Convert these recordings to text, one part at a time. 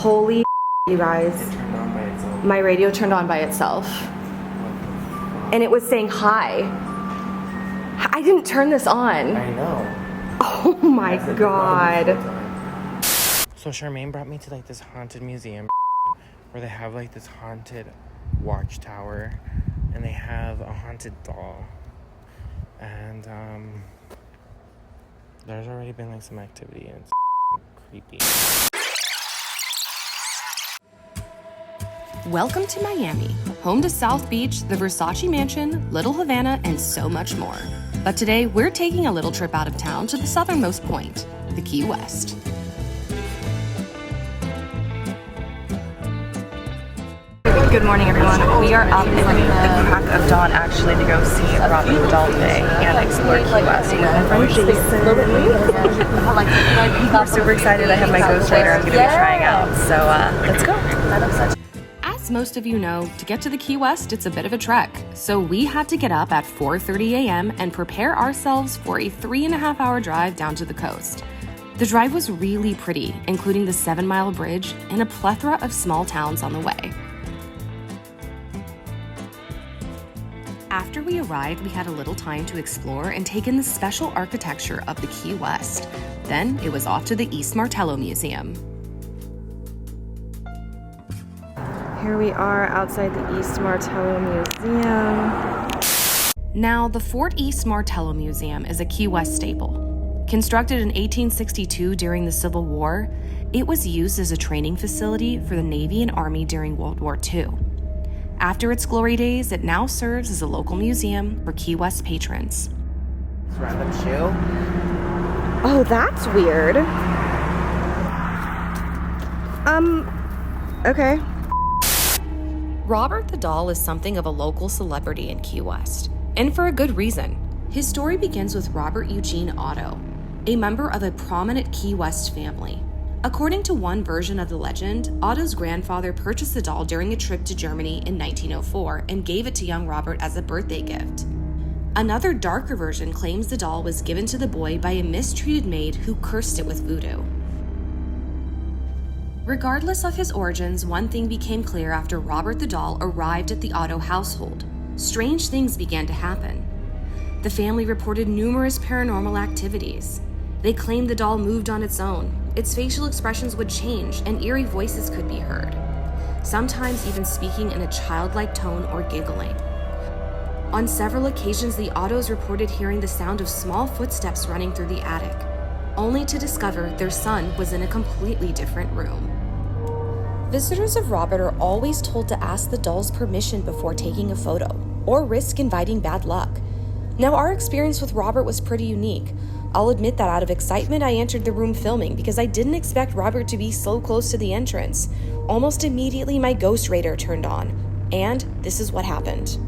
Holy you guys. It turned on by itself. My radio turned on by itself. And it was saying hi. I didn't turn this on. I know. Oh my god. So Charmaine brought me to like this haunted museum where they have like this haunted watchtower and they have a haunted doll. And there's already been like some activity and it's creepy. Welcome to Miami, home to South Beach, the Versace Mansion, Little Havana, and so much more. But today, we're taking a little trip out of town to the southernmost point, the Key West. Good morning, everyone. We are up at the crack of dawn actually to go see Robert the Doll today and explore Key West. My friend Jason. I'm super excited. I have my ghostwriter I'm going to be trying out. So let's go. As most of you know, to get to the Key West, it's a bit of a trek. So we had to get up at 4:30 a.m. and prepare ourselves for a 3.5-hour drive down to the coast. The drive was really pretty, including the 7-mile bridge and a plethora of small towns on the way. After we arrived, we had a little time to explore and take in the special architecture of the Key West. Then it was off to the East Martello Museum. Here we are outside the East Martello Museum. Now, the Fort East Martello Museum is a Key West staple. Constructed in 1862 during the Civil War, it was used as a training facility for the Navy and Army during World War II. After its glory days, it now serves as a local museum for Key West patrons. This random shoe. Oh, that's weird. Okay. Robert the Doll is something of a local celebrity in Key West, and for a good reason. His story begins with Robert Eugene Otto, a member of a prominent Key West family. According to one version of the legend, Otto's grandfather purchased the doll during a trip to Germany in 1904 and gave it to young Robert as a birthday gift. Another darker version claims the doll was given to the boy by a mistreated maid who cursed it with voodoo. Regardless of his origins, one thing became clear after Robert the Doll arrived at the Otto household. Strange things began to happen. The family reported numerous paranormal activities. They claimed the doll moved on its own. Its facial expressions would change and eerie voices could be heard, sometimes even speaking in a childlike tone or giggling. On several occasions, the Ottos reported hearing the sound of small footsteps running through the attic, only to discover their son was in a completely different room. Visitors of Robert are always told to ask the doll's permission before taking a photo, or risk inviting bad luck. Now, our experience with Robert was pretty unique. I'll admit that out of excitement, I entered the room filming because I didn't expect Robert to be so close to the entrance. Almost immediately, my ghost radar turned on, and this is what happened.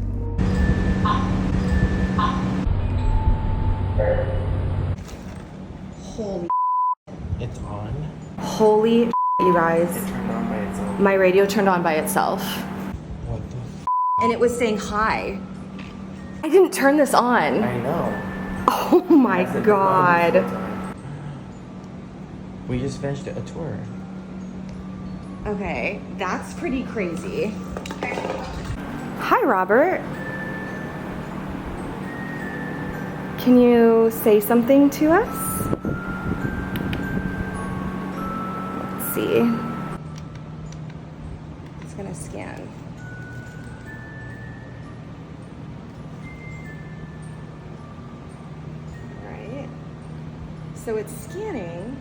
Holy It's on. Holy you guys. It turned on by itself. My radio turned on by itself. What the And it was saying hi. I didn't turn this on. I know. Oh my god. We just finished a tour. Okay, that's pretty crazy. Hi, Robert. Can you say something to us? Let's see. It's gonna scan. Right. So it's scanning.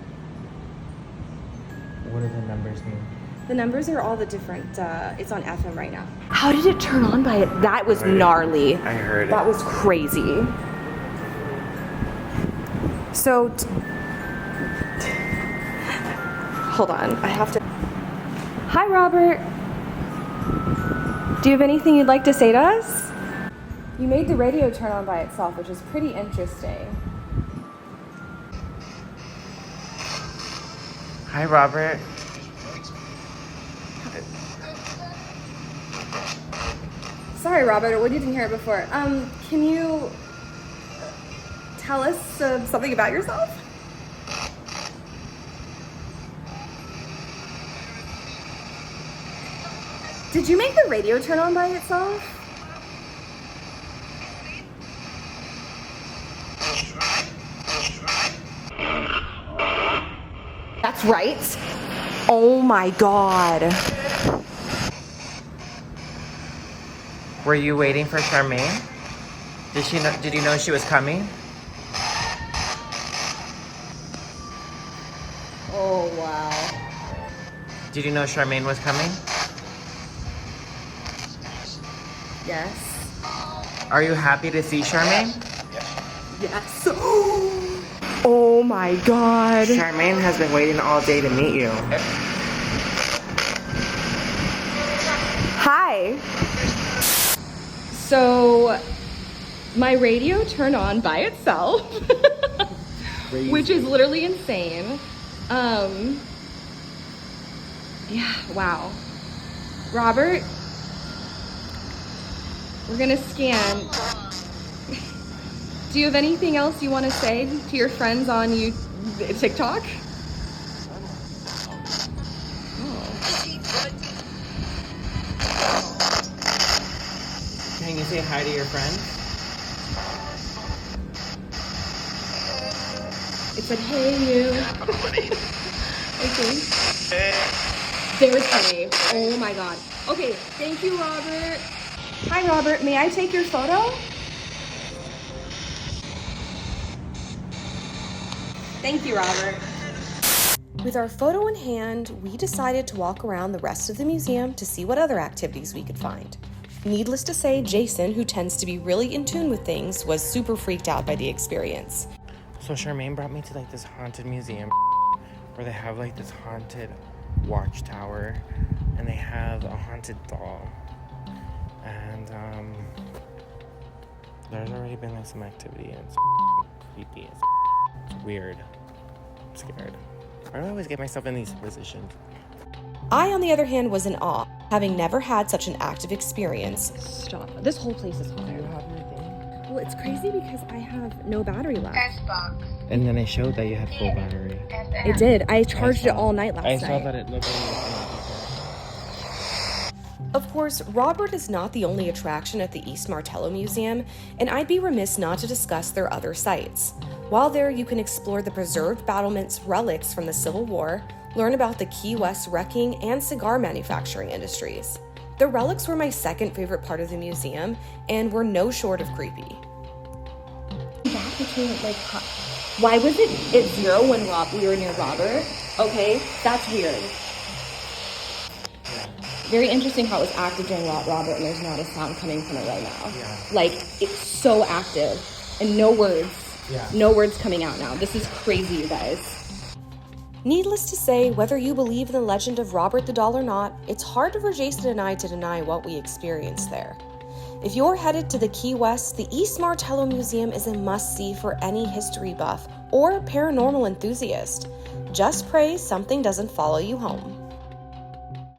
What do the numbers mean? The numbers are all the different, it's on FM right now. How did it turn on by it? That was gnarly. I heard it. That was crazy. So, hold on, I have to. Hi, Robert. Do you have anything you'd like to say to us? You made the radio turn on by itself, which is pretty interesting. Hi, Robert. Sorry, Robert, we didn't hear it before. Can you tell us something about yourself? Did you make the radio turn on by itself? That's right. Oh my God. Were you waiting for Charmaine? Did you know she was coming? Oh wow. Did you know Charmaine was coming? Yes. Are you happy to see Charmaine? Yes. Oh my God. Charmaine has been waiting all day to meet you. Hi. So, my radio turned on by itself, which is literally insane. Yeah, wow. Robert, we're gonna scan. Do you have anything else you want to say to your friends on TikTok? Can you say hi to your friends? It said, hey, you. Okay. There's Hey. Oh my God. Okay, thank you, Robert. Hi, Robert. May I take your photo? Thank you, Robert. With our photo in hand, we decided to walk around the rest of the museum to see what other activities we could find. Needless to say, Jason, who tends to be really in tune with things, was super freaked out by the experience. So Charmaine brought me to like this haunted museum where they have like this haunted watchtower and they have a haunted doll. And there's already been like some activity and it's creepy. It's weird. I'm scared. Why do I always get myself in these positions? I, on the other hand, was in awe, having never had such an active experience. Stop. This whole place is haunted. Well, it's crazy because I have no battery left. And then I showed that you had full battery. It did. I charged it all night last night. I saw that it looked like Of course, Robert is not the only attraction at the East Martello Museum, and I'd be remiss not to discuss their other sites. While there, you can explore the preserved battlements, relics from the Civil War, learn about the Key West wrecking and cigar manufacturing industries. The relics were my second favorite part of the museum, and were no short of creepy. Why was it at 0 when we were near Robert? Okay, that's weird. Very interesting how it was active during Robert and there's not a sound coming from it right now. Yeah. Like, it's so active and no words. Yeah. No words coming out now. This is crazy, you guys. Needless to say, whether you believe in the legend of Robert the Doll or not, it's hard for Jason and I to deny what we experienced there. If you're headed to the Key West, the East Martello Museum is a must-see for any history buff or paranormal enthusiast. Just pray something doesn't follow you home.